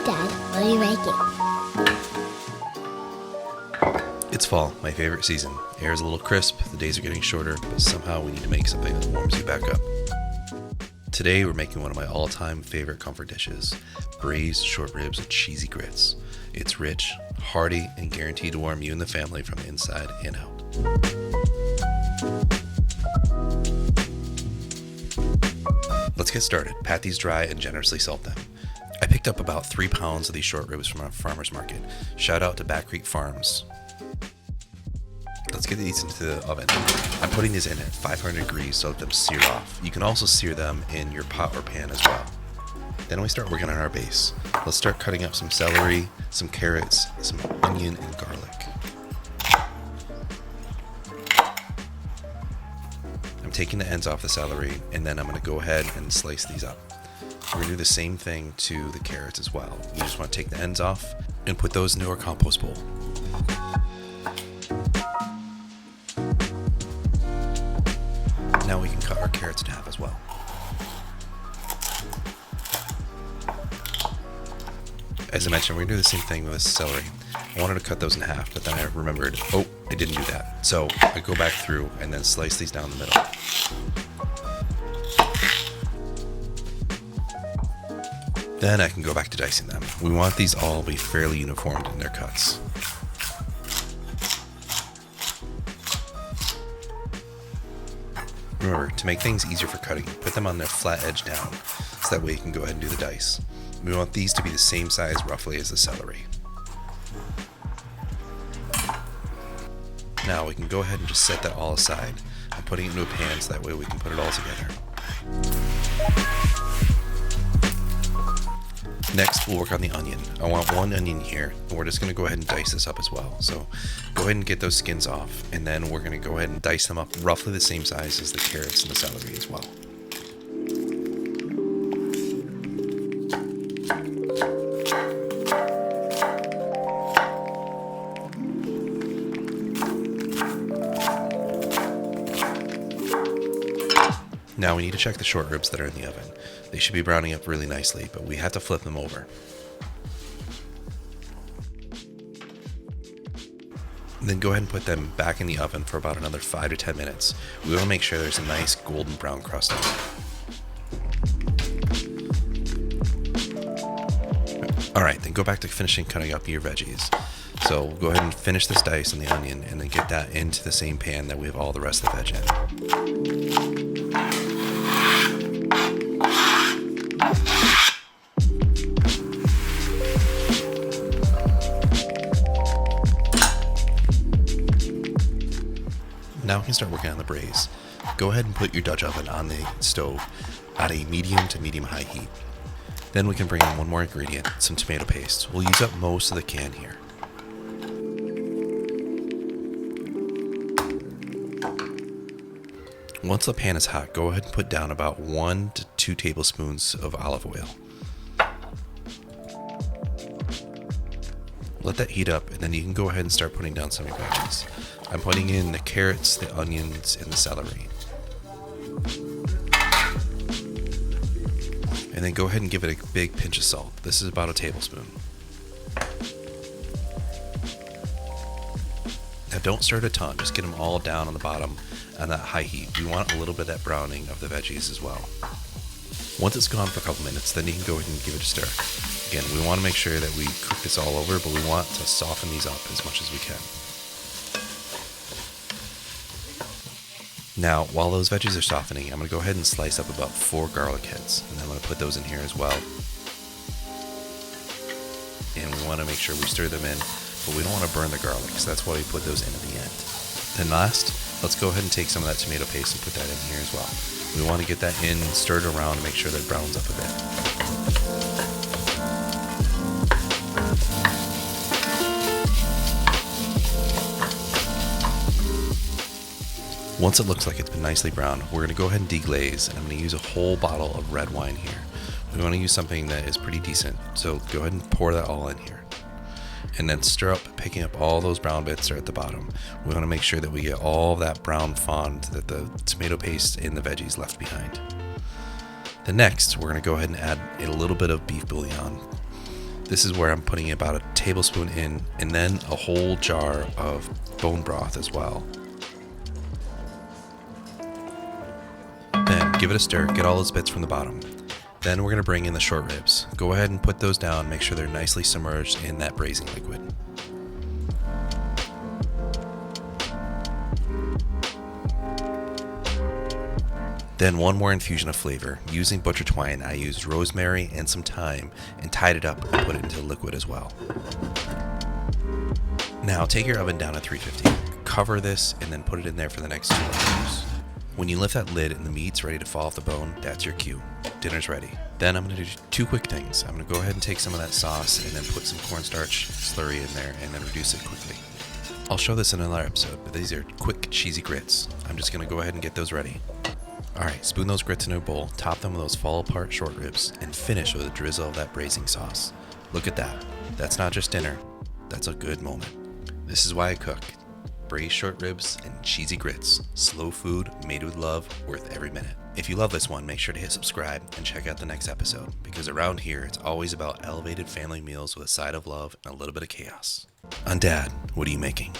Dad, what are you making? It's fall, my favorite season. Air is a little crisp, the days are getting shorter, but somehow we need to make something that warms you back up. Today we're making one of my all-time favorite comfort dishes, braised short ribs with cheesy grits. It's rich, hearty, and guaranteed to warm you and the family from inside and out. Let's get started. Pat these dry and generously salt them. I picked up about 3 pounds of these short ribs from a farmer's market. Shout out to Back Creek Farms. Let's get these into the oven. I'm putting these in at 500 degrees so let them sear off. You can also sear them in your pot or pan as well. Then we start working on our base. Let's start cutting up some celery, some carrots, some onion, and garlic. I'm taking the ends off the celery, and then I'm going to go ahead and slice these up. We're going to do the same thing to the carrots as well. We just want to take the ends off and put those into our compost bowl. Now we can cut our carrots in half as well. As I mentioned, we're going to do the same thing with the celery. I wanted to cut those in half, but then I remembered, oh, I didn't do that. So I go back through and then slice these down the middle. Then I can go back to dicing them. We want these all to be fairly uniformed in their cuts. Remember, to make things easier for cutting, put them on their flat edge down, so that way you can go ahead and do the dice. We want these to be the same size roughly as the celery. Now we can go ahead and just set that all aside. I'm putting it into a pan so that way we can put it all together. Next, we'll work on the onion. I want 1 onion here, and we're just going to go ahead and dice this up as well. So go ahead and get those skins off, and then we're going to go ahead and dice them up roughly the same size as the carrots and the celery as well. Now we need to check the short ribs that are in the oven. They should be browning up really nicely, but we have to flip them over. Then go ahead and put them back in the oven for about another 5 to 10 minutes. We want to make sure there's a nice golden brown crust on it. Alright, then go back to finishing cutting up your veggies. So we'll go ahead and finish this dice on the onion and then get that into the same pan that we have all the rest of the veg in. Now we can start working on the braise. Go ahead and put your Dutch oven on the stove at a medium to medium-high heat. Then we can bring in one more ingredient, some tomato paste. We'll use up most of the can here. Once the pan is hot, go ahead and put down about 1 to 2 tablespoons of olive oil. Let that heat up, and then you can go ahead and start putting down some of your veggies. I'm putting in the carrots, the onions, and the celery. And then go ahead and give it a big pinch of salt. This is about a tablespoon. Now don't stir it a ton, just get them all down on the bottom on that high heat. We want a little bit of that browning of the veggies as well. Once it's gone for a couple minutes, then you can go ahead and give it a stir. Again, we want to make sure that we cook this all over, but we want to soften these up as much as we can. Now, while those veggies are softening, I'm going to go ahead and slice up about 4 garlic heads, and I'm going to put those in here as well. And we want to make sure we stir them in, but we don't want to burn the garlic, so that's why we put those in at the end. Then last, let's go ahead and take some of that tomato paste and put that in here as well. We want to get that in, stir it around to make sure that it browns up a bit. Once it looks like it's been nicely browned, we're going to go ahead and deglaze, and I'm going to use a whole bottle of red wine here. We want to use something that is pretty decent, so go ahead and pour that all in here. And then stir up, picking up all those brown bits that are at the bottom. We want to make sure that we get all that brown fond that the tomato paste and the veggies left behind. Then next, we're going to go ahead and add a little bit of beef bouillon. This is where I'm putting about a tablespoon in, and then a whole jar of bone broth as well. Then give it a stir, get all those bits from the bottom. Then we're going to bring in the short ribs. Go ahead and put those down, make sure they're nicely submerged in that braising liquid. Then one more infusion of flavor. Using butcher twine, I used rosemary and some thyme and tied it up and put it into the liquid as well. Now take your oven down at 350. Cover this and then put it in there for the next 2 hours. When you lift that lid and the meat's ready to fall off the bone, that's your cue. Dinner's ready. Then I'm going to do 2 quick things. I'm going to go ahead and take some of that sauce and then put some cornstarch slurry in there and then reduce it quickly. I'll show this in another episode, but these are quick, cheesy grits. I'm just going to go ahead and get those ready. Alright, spoon those grits into a bowl, top them with those fall apart short ribs, and finish with a drizzle of that braising sauce. Look at that. That's not just dinner, that's a good moment. This is why I cook. Braised short ribs and cheesy grits. Slow food made with love, worth every minute. If you love this one, make sure to hit subscribe and check out the next episode, because around here it's always about elevated family meals with a side of love and a little bit of chaos. Dad, what are you making?